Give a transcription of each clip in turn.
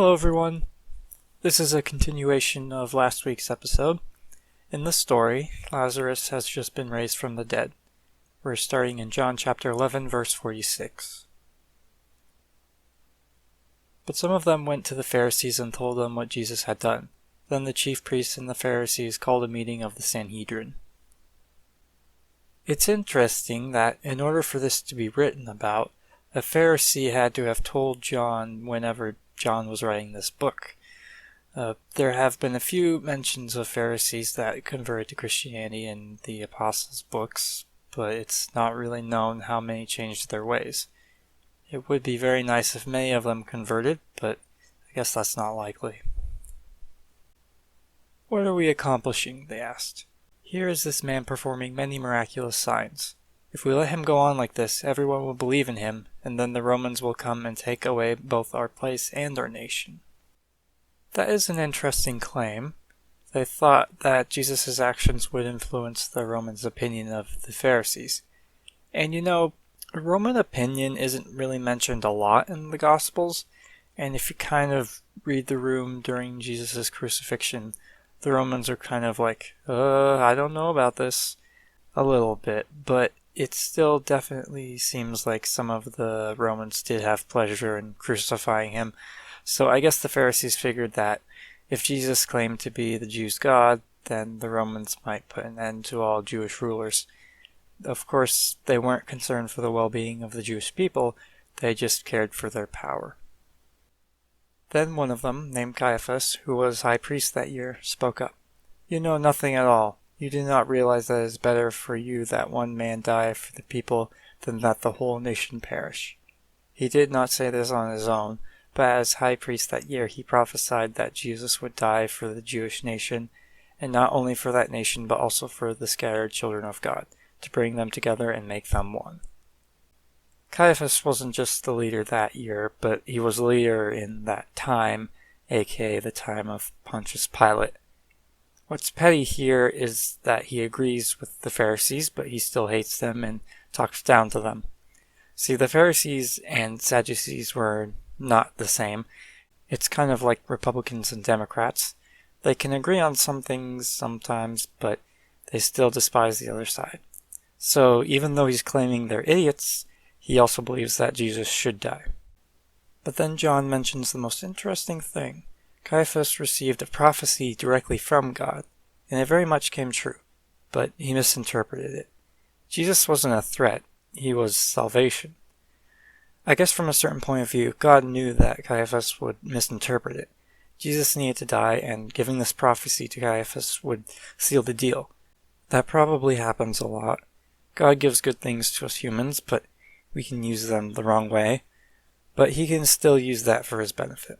Hello everyone. This is a continuation of last week's episode. In this story, Lazarus has just been raised from the dead. We're starting in John chapter 11, verse 46. But some of them went to the Pharisees and told them what Jesus had done. Then the chief priests and the Pharisees called a meeting of the Sanhedrin. It's interesting that in order for this to be written about, a Pharisee had to have told John whenever John was writing this book. There have been a few mentions of Pharisees that converted to Christianity in the Apostles' books, but it's not really known how many changed their ways. It would be very nice if many of them converted, but I guess that's not likely. "What are we accomplishing?" they asked. "Here is this man performing many miraculous signs. If we let him go on like this, everyone will believe in him, and then the Romans will come and take away both our place and our nation." That is an interesting claim. They thought that Jesus' actions would influence the Romans' opinion of the Pharisees. And Roman opinion isn't really mentioned a lot in the Gospels, and if you kind of read the room during Jesus' crucifixion, the Romans are kind of like, I don't know about this, a little bit, but it still definitely seems like some of the Romans did have pleasure in crucifying him. So I guess the Pharisees figured that if Jesus claimed to be the Jews' God, then the Romans might put an end to all Jewish rulers. Of course, they weren't concerned for the well-being of the Jewish people, they just cared for their power. Then one of them, named Caiaphas, who was high priest that year, spoke up. "You know nothing at all. You do not realize that it is better for you that one man die for the people than that the whole nation perish." He did not say this on his own, but as high priest that year he prophesied that Jesus would die for the Jewish nation, and not only for that nation but also for the scattered children of God, to bring them together and make them one. Caiaphas wasn't just the leader that year, but he was the leader in that time, aka the time of Pontius Pilate. What's petty here is that he agrees with the Pharisees, but he still hates them and talks down to them. See, the Pharisees and Sadducees were not the same. It's kind of like Republicans and Democrats. They can agree on some things sometimes, but they still despise the other side. So even though he's claiming they're idiots, he also believes that Jesus should die. But then John mentions the most interesting thing. Caiaphas received a prophecy directly from God, and it very much came true, but he misinterpreted it. Jesus wasn't a threat, he was salvation. I guess from a certain point of view, God knew that Caiaphas would misinterpret it. Jesus needed to die, and giving this prophecy to Caiaphas would seal the deal. That probably happens a lot. God gives good things to us humans, but we can use them the wrong way. But he can still use that for his benefit.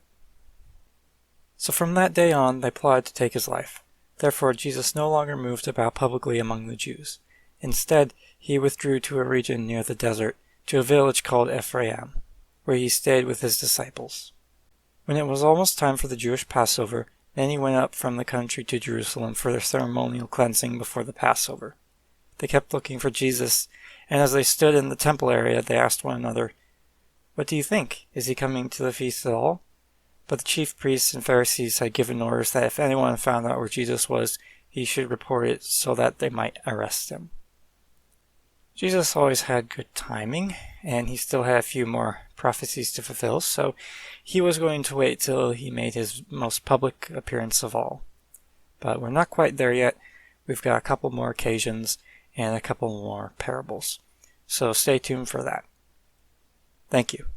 So from that day on, they plotted to take his life. Therefore, Jesus no longer moved about publicly among the Jews. Instead, he withdrew to a region near the desert, to a village called Ephraim, where he stayed with his disciples. When it was almost time for the Jewish Passover, many went up from the country to Jerusalem for their ceremonial cleansing before the Passover. They kept looking for Jesus, and as they stood in the temple area, they asked one another, "What do you think? Is he coming to the feast at all?" But the chief priests and Pharisees had given orders that if anyone found out where Jesus was, he should report it so that they might arrest him. Jesus always had good timing, and he still had a few more prophecies to fulfill, so he was going to wait till he made his most public appearance of all. But we're not quite there yet. We've got a couple more occasions and a couple more parables. So stay tuned for that. Thank you.